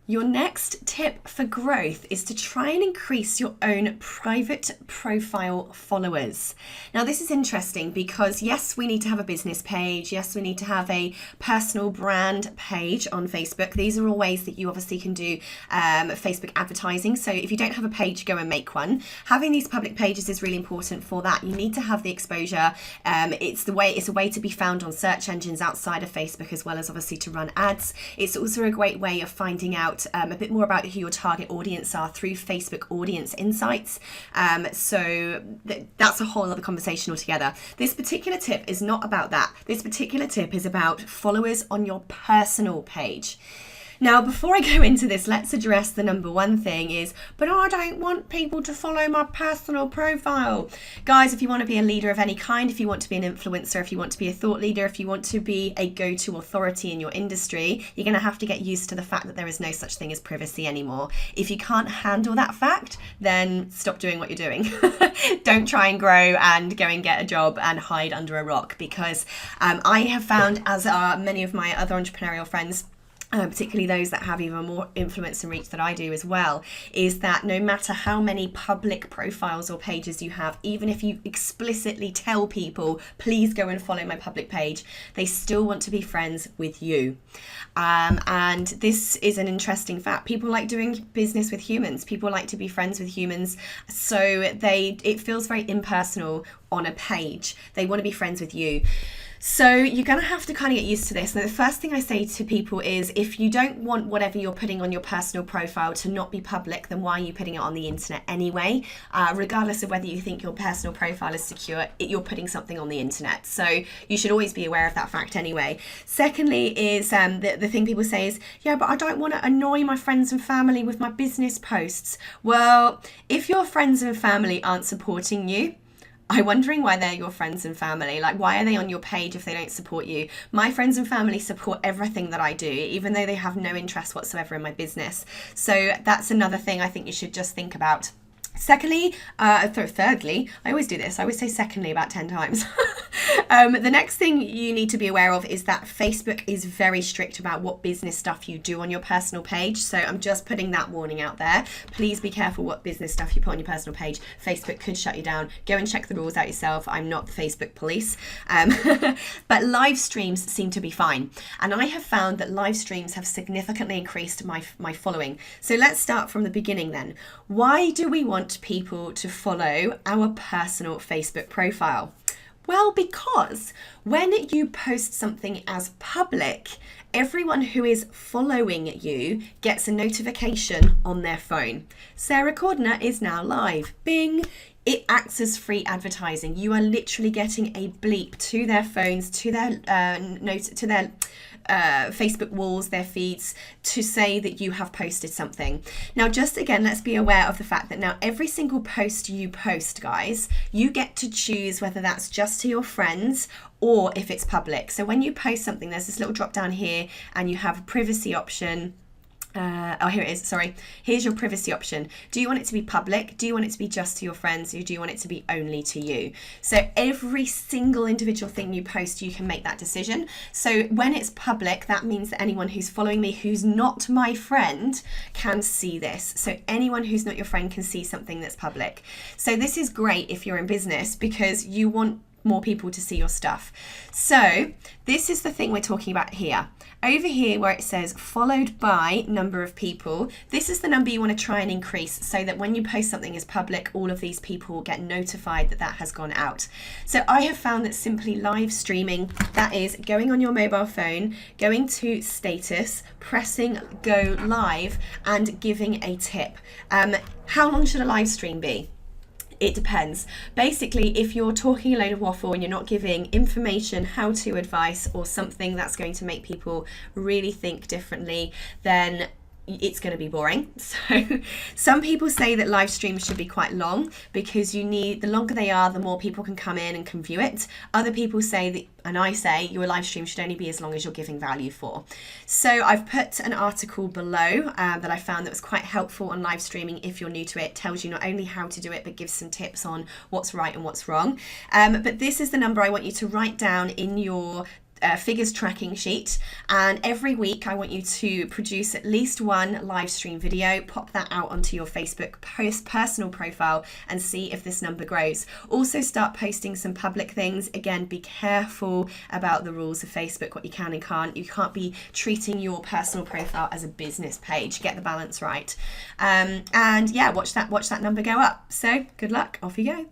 Your next tip for growth is to try and increase your own private profile followers. Now, this is interesting because yes, we need to have a business page. Yes, we need to have a personal brand page on Facebook. These are all ways that you obviously can do Facebook advertising. So if you don't have a page, go and make one. Having these public pages is really important for that. You need to have the exposure. It's a way to be found on search engines outside of Facebook, as well as obviously to run ads. It's also a great way of finding out a bit more about who your target audience are through Facebook audience insights. So that's a whole other conversation altogether. This particular tip is not about that. This particular tip is about followers on your personal page. Now, before I go into this, let's address the number one thing is, but I don't want people to follow my personal profile. Guys, if you want to be a leader of any kind, if you want to be an influencer, if you want to be a thought leader, if you want to be a go-to authority in your industry, you're going to have to get used to the fact that there is no such thing as privacy anymore. If you can't handle that fact, then stop doing what you're doing. Don't try and grow and go and get a job and hide under a rock, because I have found, as are many of my other entrepreneurial friends, particularly those that have even more influence and reach that I do as well, is that no matter how many public profiles or pages you have, even if you explicitly tell people, please go and follow my public page, they still want to be friends with you. And this is an interesting fact. People like doing business with humans. People like to be friends with humans. So it feels very impersonal on a page. They want to be friends with you. So you're going to have to kind of get used to this. And the first thing I say to people is, if you don't want whatever you're putting on your personal profile to not be public, then why are you putting it on the internet anyway? Regardless of whether you think your personal profile is secure, you're putting something on the internet. So you should always be aware of that fact anyway. Secondly is the thing people say is, yeah, but I don't want to annoy my friends and family with my business posts. Well, if your friends and family aren't supporting you, I'm wondering why they're your friends and family. Like, why are they on your page if they don't support you? My friends and family support everything that I do, even though they have no interest whatsoever in my business. So that's another thing I think you should just think about. Thirdly, I always do this. I always say secondly about 10 times. The next thing you need to be aware of is that Facebook is very strict about what business stuff you do on your personal page. So I'm just putting that warning out there. Please be careful what business stuff you put on your personal page. Facebook could shut you down. Go and check the rules out yourself. I'm not the Facebook police. But live streams seem to be fine. And I have found that live streams have significantly increased my following. So let's start from the beginning then. Why do we want people to follow our personal Facebook profile? Well, because when you post something as public, everyone who is following you gets a notification on their phone. Sarah Cordiner is now live. Bing! It acts as free advertising. You are literally getting a bleep to their phones, to their Facebook walls, their feeds, to say that you have posted something. Now, just again, let's be aware of the fact that now every single post you post, guys, you get to choose whether that's just to your friends or if it's public. So when you post something, there's this little drop down here and you have a privacy option. Here it is. Sorry. Here's your privacy option. Do you want it to be public? Do you want it to be just to your friends? Or do you want it to be only to you? So every single individual thing you post, you can make that decision. So when it's public, that means that anyone who's following me, who's not my friend, can see this. So anyone who's not your friend can see something that's public. So this is great if you're in business because you want more people to see your stuff. So this is the thing we're talking about here. Over here where it says followed by number of people, this is the number you want to try and increase so that when you post something as public, all of these people get notified that that has gone out. So I have found that simply live streaming, that is going on your mobile phone, going to status, pressing go live and giving a tip. How long should a live stream be? It depends. Basically, if you're talking a load of waffle and you're not giving information, how-to advice, or something that's going to make people really think differently, then it's going to be boring. So some people say that live streams should be quite long because the longer they are, the more people can come in and can view it. Other people say that, and I say, your live stream should only be as long as you're giving value for. So I've put an article below that I found that was quite helpful on live streaming. If you're new to it, tells you not only how to do it, but gives some tips on what's right and what's wrong. But this is the number I want you to write down in your figures tracking sheet, and every week I want you to produce at least one live stream video, pop that out onto your Facebook personal profile and see if this number grows. Also start posting some public things. Again, be careful about the rules of Facebook, what you can and can't. You can't be treating your personal profile as a business page. Get the balance right. And yeah, watch that number go up. So good luck, off you go.